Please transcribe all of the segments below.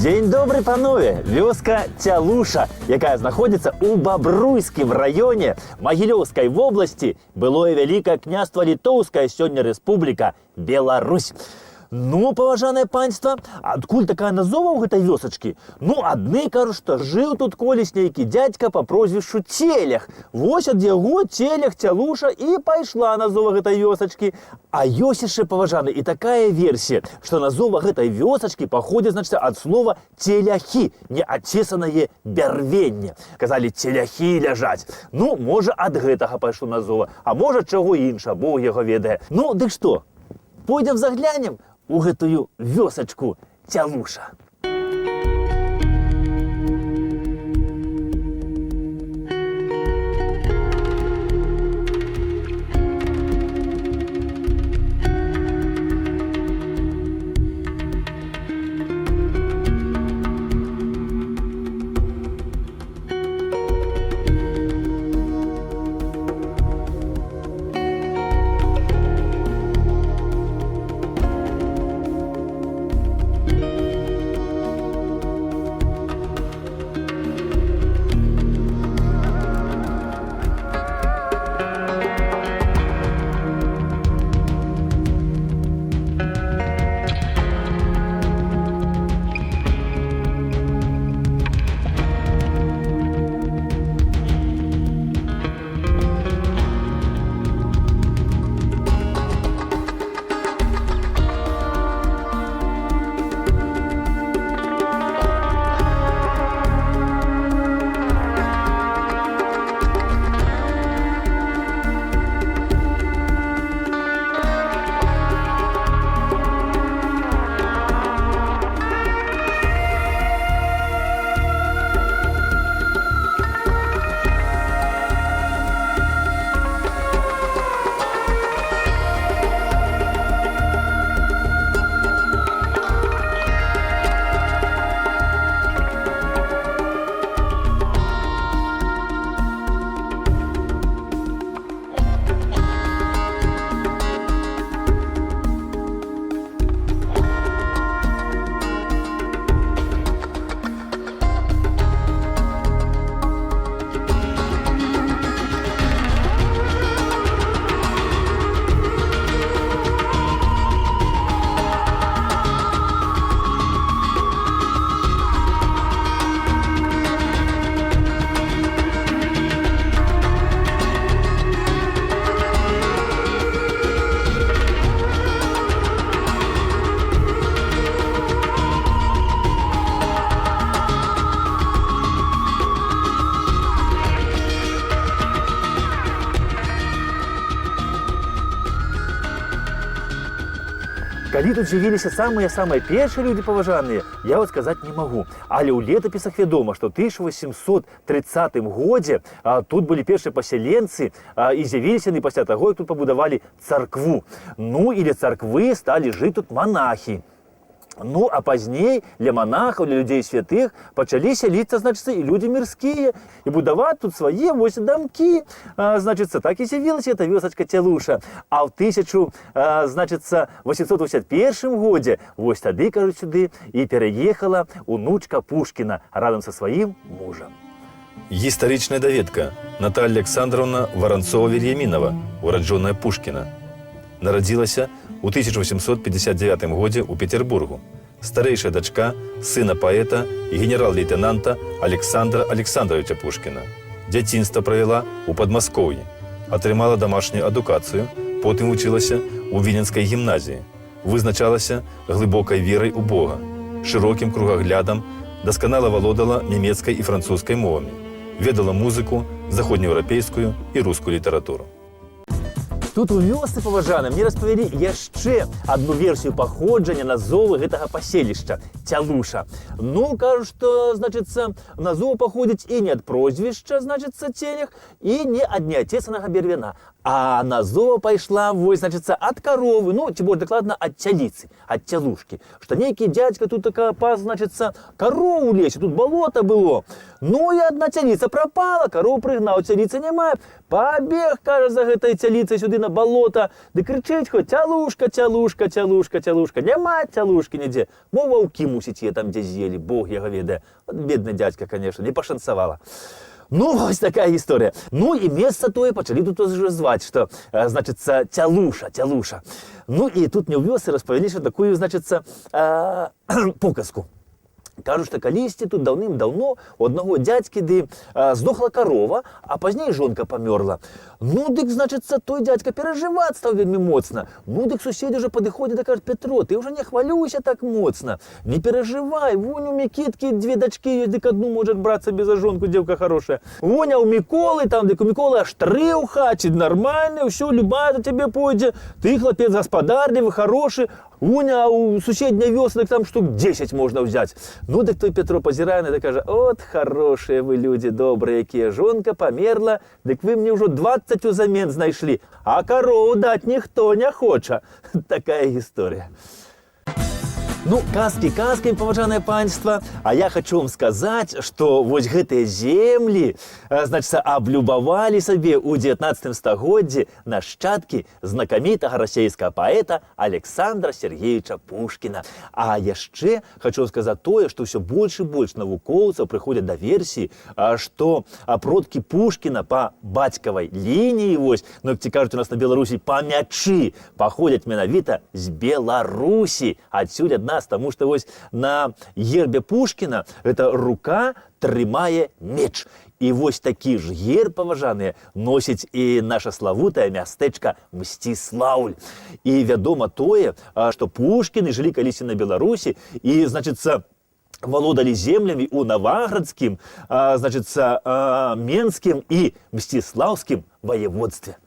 Дзень добры, панове! Вёска Цялуша, якая знаходзіцца ў Бабруйскім раёне Магілёўскай вобласці, былое вялікае княства Літоўскае, сёння Рэспубліка Беларусь. Ну, паважанае панства, адкуль такая назова ў гэтай вёсачкі? Ну, адны кажуць, што жыў тут колісь нейкі дзядзька па прозвішчу Целях. Вось ад яго Целях, Цялуша і пайшла назова гэтай вёсачкі. А ёсць яшчэ, паважаны, і такая версія, што назова гэтай вёсачкі паходзіць, значыць, ад слова «теляхі», не адцесанае бярвенне. Казалі, теляхі ляжаць. Ну, можа, ад гэтага пайшло назова, а можа, чаго інша, Бог яго ведае. Ну, дык што, пойдзем заглянем у гэтую вёсачку Цялуша. Калі тут жывіліся самыя першыя людзі паважаныя, я вот сказаць не магу. Але ў летапісах вядома, што ў 1830 годзе тут былі першыя пасяленцы і з'явіліся яны пасля таго, як тут пабудавалі царкву. Ну і ля царквы сталі жыць тут монахі. Ну, а пазней для монахаў, для людзей святых пачалі сяліцца, значыцца, і людзі мірскія, і будаваць тут свае вось дамкі. Значыцца, так і з'явілася эта вёсачка Цялуша. А ў 1881 годзе вось тады, кажуць, сюды і пераехала унучка Пушкіна разам са сваім мужам. Гістарычная даведка. Наталья Александровна Воронцова-Вильяминова, ураджоная Пушкіна. Нарадзілася у 1859 годзе ў Петербургу. Старэйшая дачка сына паэта і генерал-лейтенанта Александра Александровича Пушкіна. Дзяцінства правяла ў Падмаскоўі. Атрымала дамашнюю адукацыю, потым вучылася ў Віленскай гімназіі. Вызначалася глыбокай верай у Бога, шырокім кругаглядам, дасканала валодала нямецкай і французскай мовамі. Ведала музыку, заходнееўрапейскую і рускую літаратуру. Тут у вёсцы, паважаны, мне распавялі яшчэ адну версію паходжання назовы гэтага паселішча Цялуша. Ну, кажуць, што, значыцца, назова паходзіць і не ад прозвішча, значыцца, Целях, і не ад неацесанага бервяна, А назова пайшла, вось, значыцца, ад каровы, ну, ці больш дакладна, ад цяліцы, ад цялушкі. Што нейкі дзядзька тут така пас, значыцца, карову ў лесе, тут балота было. Ну, і адна цяліца прапала, карову прыгнаў, цяліцы няма. Пабег, кажа, за гэтай цяліцай сюды на балота, ды крычыць хоць: цялушка, цялушка, цялушка, цялушка. Няма цялушкі нідзе. Мо ваўкі, мусіць, яе там дзе з'елі, Бог яго ведае. Бедны дзядзька, конечно, не пашанцавала. Ну, вось такая гісторыя. Ну, і месца тое пачалі тут уже зваць, што, значыцца, цялуша, цялуша. Ну, і тут мне ў вёсцы распавялі, што такую, значыцца, показку. Кажу, што калісьці тут даўным-даўно у аднаго дзядзькі здохла карова, а пазней жонка памёрла. Ну, дык, значыцца, той дзядзька перажываць стаў вельмі моцна. Ну, дык суседзі ўжо падыходзяць да кажуць: Петро, ты ўжо не хвалюйся так моцна. Не перажывай, вунь у Мікіткі 2 дачкі ёсць, дык адну можа браць сабе за жонку, дзеўка хорошая. Вунь, а ў Міколы там, дык у Міколы аж 3 ў хаце, нармальна, ўсё, любая за цябе пойдзе. Ты хлапец гаспадарлівы, хорошы. Вунь, а ў суседняй вёсцы там штук 10 можна ўзяць. Ну, дык той Петро пазірае на, кажа: от хорошыя вы людзі, добрыя якія, жонка памерла, дык вы мне ўжо 20 узамен знайшлі, а карову даць ніхто не хоча. Такая гісторыя. Ну, казкі казкамі, паважанае панства, а я хочу вам сказаць, што вось гэтыя землі, значыцца, аблюбавалі сабе ў 19 стагоддзі нашчадкі знакамітага расейскага паэта Александра Сергеевича Пушкіна. А яшчэ хочу вам сказаць тое, што ўсё больш і больш навукоўцаў прыходзяць да версіі, што продкі Пушкіна па бацькавай лініі, вось, ну, як ці кажуць у нас на Беларусі, па мячы, паходзяць менавіта з Беларусі. Адсюль ад нас, таму што вось на гербе Пушкіна гэта рука трымае меч. І вось такі ж герб, паважаныя, носіць і наша славутае мястэчка Мсціслаўль. І вядома тое, што Пушкіны жылі калісьці на Беларусі і, значыцца, валодалі землямі ў Наваградскім, значыцца, Менскім і Мсціслаўскім ваеводстве.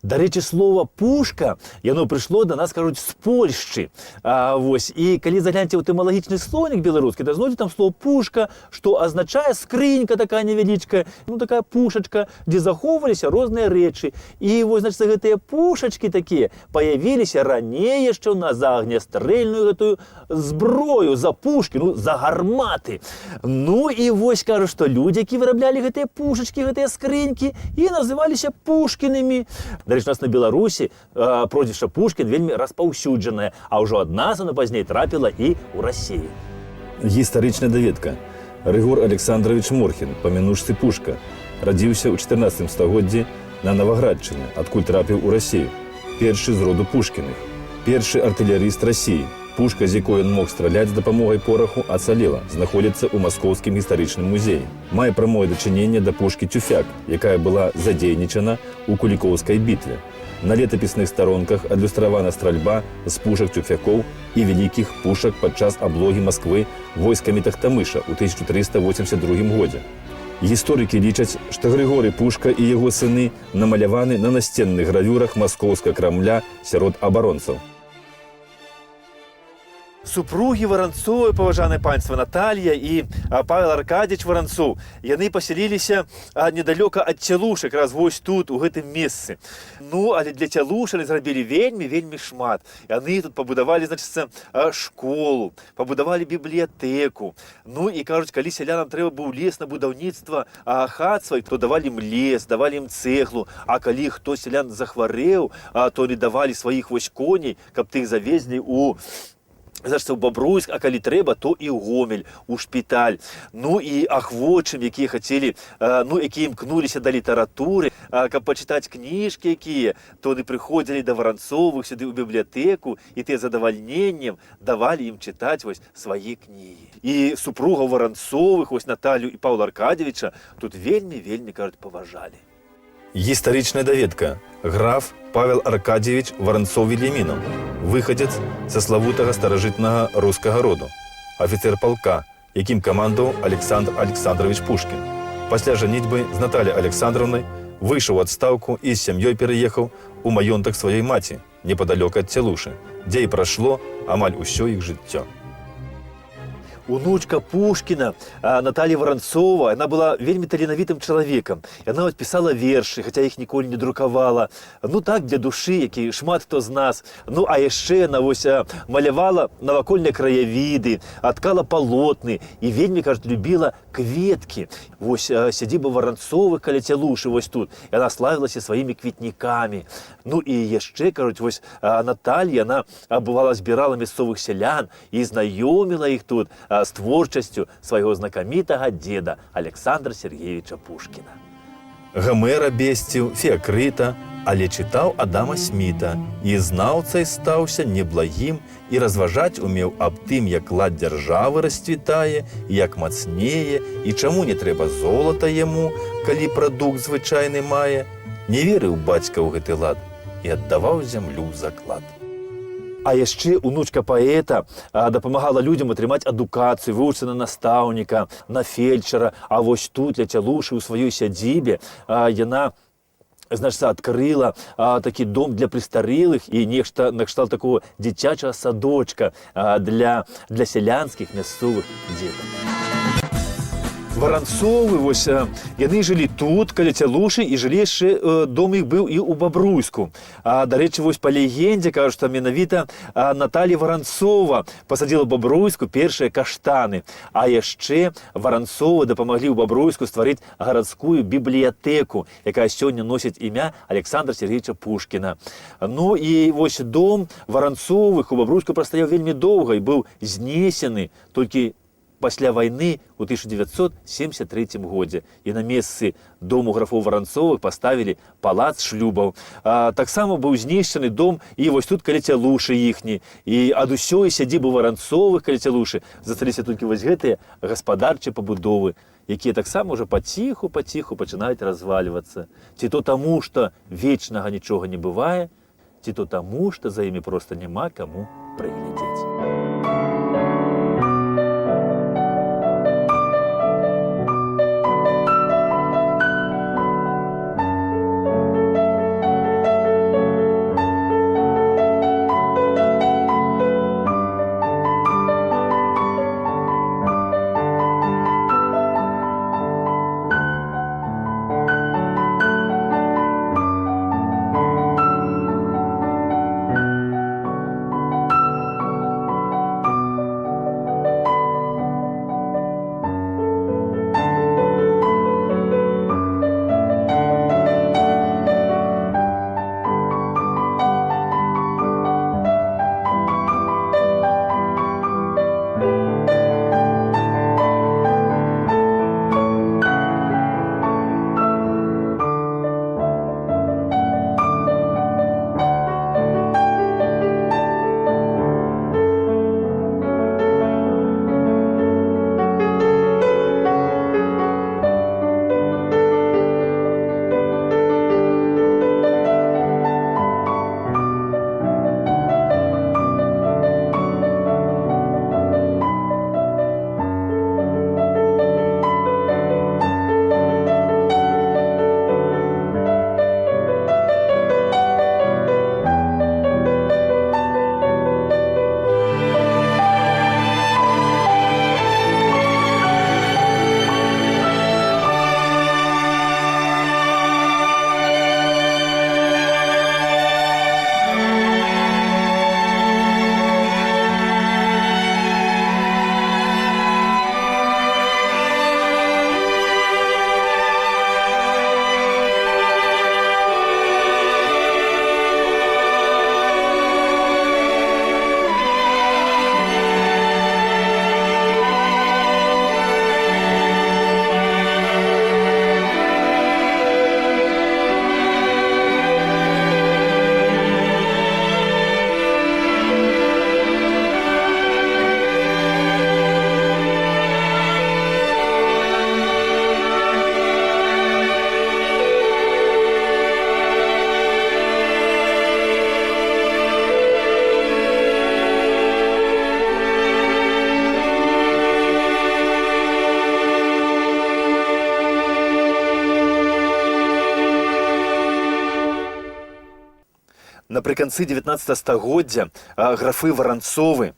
Дарэчы, слова «пушка», яно прыйшло да нас, кажуць, з Польшчы. Вось. І калі загляньце ў этымалагічны слоўнік беларускі, то знойдзе там слово «пушка», што азначае скрынька такая невялічкая, ну такая пушачка, дзе захоўваліся розныя рэчы. І вось, значыць, гэтыя пушачкі такія паявіліся раней яшчэ ў нас за агнястрэльную гэтую зброю, за пушкі, ну, за гарматы. Ну і вось кажу, што людзі, які выраблялі гэтыя пушачкі, гэтыя скрынькі, і называліся пушкінамі. Дарэчы, у нас на Беларусі прозвішча Пушкін вельмі распаўсюджанае, а ўжо ад нас оно пазней трапіла і ў Расію. Гістарычная даведка. Рыгор Александрович Морхін, памянушцы Пушка, радзіўся ў 14 стагоддзі на Наваградчыне, адкуль трапіў у Расію. Першы з роду Пушкіных. Першы артылерыст Расіі. Пушка, з якой ён мог страляць з дапамогай пораху, ацалела, знаходзіцца ў Маскоўскім гістарычным музеі. Мае прамое дачыненне да пушкі «Тюфяк», якая была задзейнічана ў Кулікоўскай бітве. На летапісных старонках адлюстравана стральба з пушак тюфякоў і вялікіх пушак падчас аблогі Масквы войскамі Тахтамыша ў 1382 годзе. Гісторыкі лічаць, што Грыгорый Пушка і яго сыны намаляваны на насценных гравюрах маскоўскага Крамля сярод абаронцаў. Супругі Варанцовы, паважанае панства, Наталья і Павел Аркадьевич Варанцоў, яны пасяліліся недалёка ад Цялушы, якраз вось тут, у гэтым месцы. Ну, але для Цялушы зрабілі вельмі шмат. Яны тут пабудавалі, значыцца, школу, пабудавалі бібліятэку. Ну, і кажуць, калі сялянам трэба быў лес на будаўніцтва хат сваіх, то давалі ім лес, давалі ім цэглу. А калі хто сялян захварэў, то не давалі сваіх вось коней, каб тых завезлі у Бабруйск, а калі трэба, то і ў Гомель, у шпіталь. Ну і ахвочым, якія хацелі, ну, якія імкнуліся да літаратуры, каб пачытаць кніжкі якія, то яны прыходзілі да Варанцовых сюды ў бібліятэку, і тыя задавальненнем давалі ім чытаць вось свае кнігі. І супругаў Варанцовых, вось Наталью і Паўла Аркадьевича, тут вельмі, кажуць, паважалі. Гістарычная даведка. Граф Павел Аркадьевич Воронцов-Вильяминов, выхадзец са славутага старажытнага рускага роду, афіцер палка, якім камандаваў Александр Александрович Пушкін. Пасля жаніцьбы з Натальяй Александровнай выйшаў у адстаўку і з сям'ёй пераехаў у маёнтак сваёй маці, непадалёк ад Цялушы, дзе і прайшло амаль усё іх жыццё. унучка Пушкіна Наталья Воронцова, она была вельмі таленавітым чалавекам. Яна вот пісала вершы, хаця іх ніколі не друкавала. Ну так, для душы, які шмат хто з нас. Ну а яшчэ яна вось малявала навакольныя краявіды, ткала палотны і вельмі, кажуць, любіла кветкі. Вось сядзіба Воронцовых каля Цялушы вось тут. Яна славілася сваімі кветнікамі. Ну і яшчэ, кажуць, вось Наталья, она бывала збірала мясцовых сялян і знаёміла іх тут з творчасцю свайго знакамітага дзеда Александра Сергеевича Пушкіна. Гамера бесціў, Феакрыта, але чытаў Адама Сміта, і знаўцай стаўся неблагім, і разважаць умеў аб тым, як лад дзяржавы расцвітае, як мацнее, і чаму не трэба золата яму, калі прадукт звычайны мае. Не верыў бацька ў гэты лад і аддаваў зямлю ў заклад. А яшчэ унучка паэта дапамагала людзям атрымаць адукацыю, вывучыцца на настаўніка, на фельчара. А вось тут, ля Цялушы, у сваёй сядзібе, яна, значыцца, адкрыла такі дом для престарылых і нешта накшталт такого дзіцячага садочка для сялянскіх мясцовых дзетак. Воронцовы, вось, яны жылі тут, каля Цялушы, і жылі яшчэ, дом іх быў і ў Бабруйску. Дарэчы, вось па легендзе, кажуць, што менавіта Наталья Воронцова пасадзіла ў Бабруйску першыя каштаны. А яшчэ Воронцовы дапамаглі ў Бабруйску стварыць гарадскую бібліятэку, якая сёння носіць імя Александра Сергеевича Пушкіна. Ну і вось дом Воронцовых у Бабруйску прастаяў вельмі доўга і быў знесены толькі пасля вайны ў 1973 годзе. І на месцы дому графоў Воронцовых паставілі палац шлюбаў. Таксама быў знесены дом і вось тут каля Цялушы іхні. І ад усёй сядзібы Воронцовых каля Цялушы засталіся толькі вось гэтыя гаспадарчыя пабудовы, якія таксама ўжо паціху пачынаюць развальвацца. Ці то таму, што вечнага нічога не бывае, ці то таму, што за імі проста няма каму прыглядзець. Напрыканцы 19 стагоддзя графы Воронцовы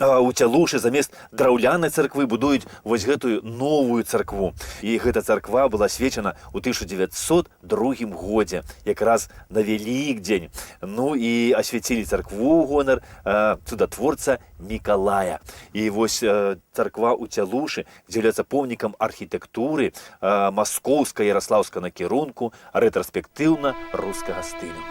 у Цялушы замест драўлянай царквы будуюць вось гэтую новую царкву. І гэта царква была асвечана ў 1902 годзе, якраз на Вялікдзень. Ну і асвяцілі царкву ў гонар цудатворца Мікалая. І вось царква ў Цялушы з'яўляецца помнікам архітэктуры маскоўска-яраслаўскага накірунку рэтраспектыўна-рускага стылю.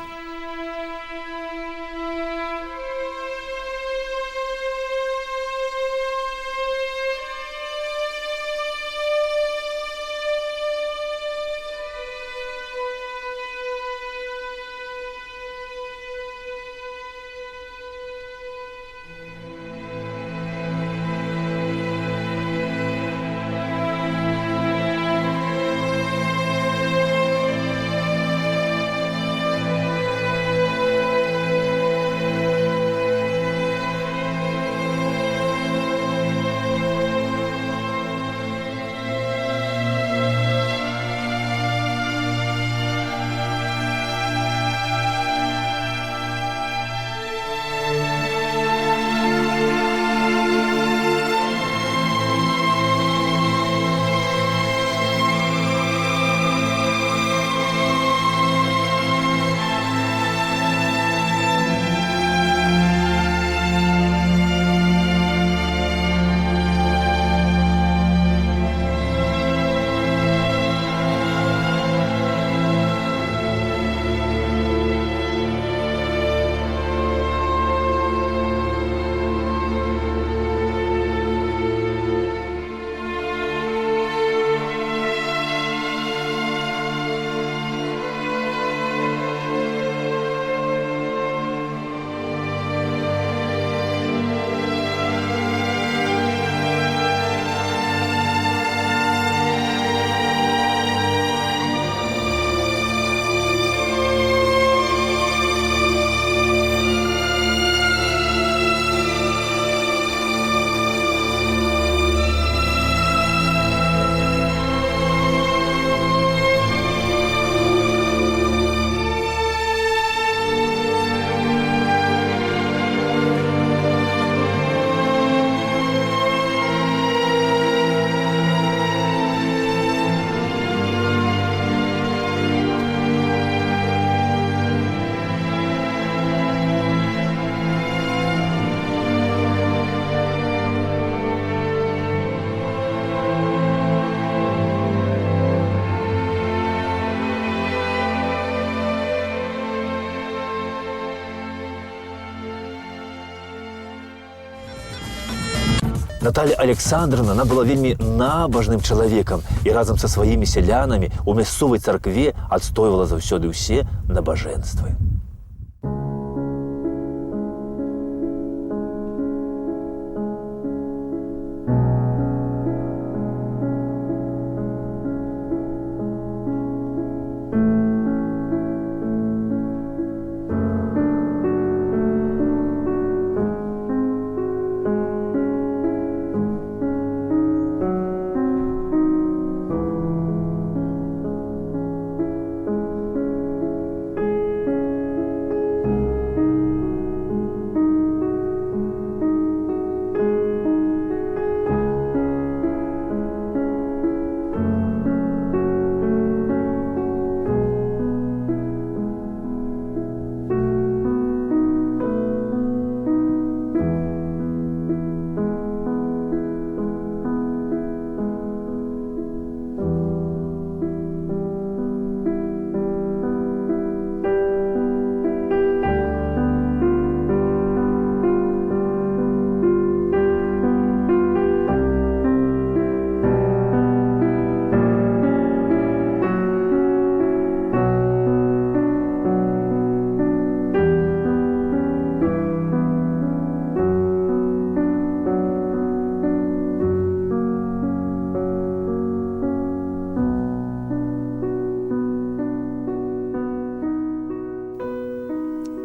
Наталья Александровна, она была вельмі набожным чалавекам і разам са сваімі сялянамі у мясцовай царкве адстойвала заўсёды ўсе набажэнствы.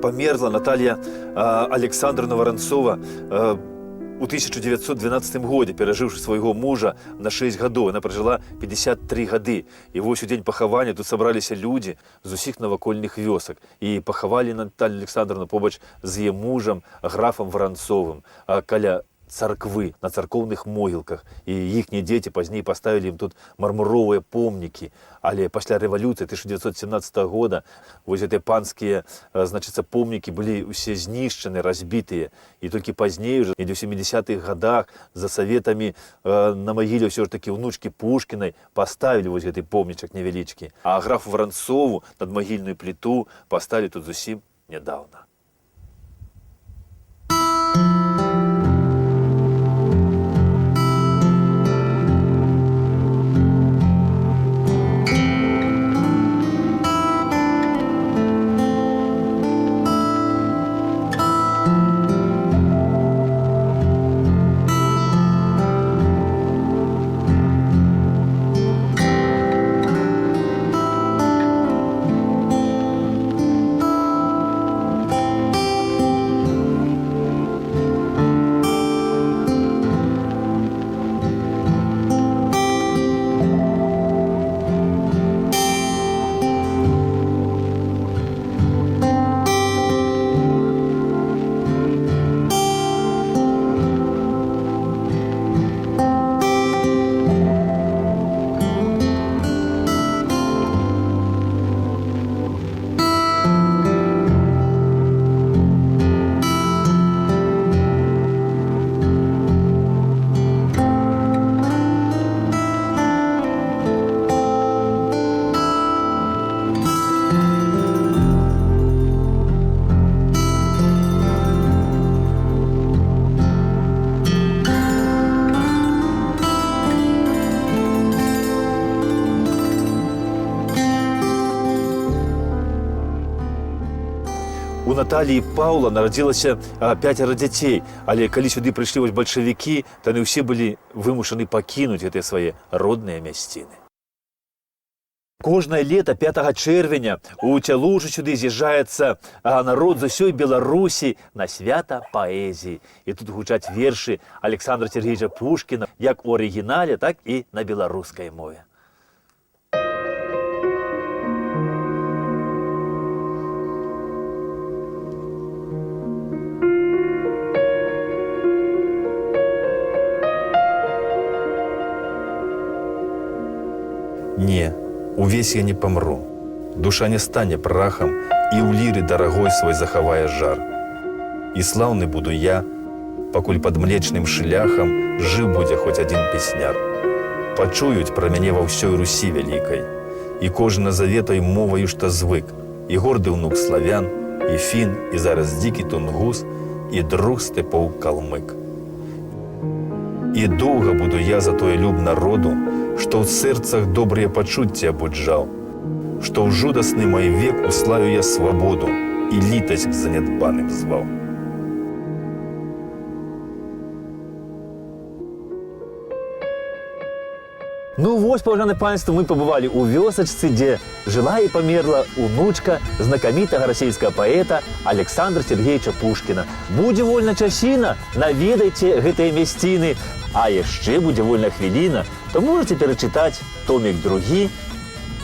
Померла Наталья Александровна Воронцова у 1912 годзе, перажыўшы свайго мужа на 6 гадоў. Она пражыла 53 гады. І вось у дзень пахавання тут сабраліся людзі з усіх навакольных вёсак. І пахавалі Наталью Александровну побач з яе мужам, графам Воронцовым. Каля церквы на церковных могілках. І їхні дзеці пазней поставили ім тут мармуровыя помнікі. Але пасля рэвалюцыі 1917 года вось гэтыя панскія, значыцца, помнікі былі ўсе знішчаны, разбітыя. І толькі пазней, уже недзе ў 70-х годах, за саветамі на магіле ўсё ж такі ўнучкі Пушкінай паставілі вось гэты помнічак невялічкі. А графу Воронцову надмагільную пліту паставілі тут зусім нядаўна. У Наталії і Паўла нарадзілася 5 дзяцей, але калі сюды прыйшлі вось бальшавікі, то яны ўсе былі вымушаны пакінуць гэтыя свае родныя мясціны. Кожнае лета 5 чэрвеня у Цялушу сюды з'язджаецца народ з усёй Беларусі на свята паэзіі. І тут гучаць вершы Александра Сергеевича Пушкіна як у арыгінале, так і на беларускай мове. Не, увесь я не помру, душа не стане прахом, и у лиры дорогой свой захавая жар. И славный буду я, покуль под млечным шляхом жив будзе хоть один песняр. Почують про мяне во всей Руси великой, и кожна заветой мовою, что звык, и гордый внук славян, и фин, и зараз дикий тунгус, и друг степов калмык. И долго буду я за той люб народу, что в сердцах добрые почуття буджал, что в жудасный мой век уславю я свободу и литость к занедбаным звал. Ну вось, паважанае панство, мы побывали у вёсачцы, дзе жила и померла унучка знакамітага расійскага паэта Александра Сергеевича Пушкина. Будзе вольна часіна, наведайце гэтыя мясціны, а яшчэ будзе вольна хвіліна, то можете перачытаць томік 2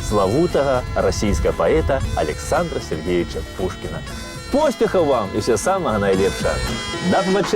славутага расійскага паэта Александра Сергеевича Пушкина. Поспехаў вам і ўсё самага найлепшага. Да пабачэння!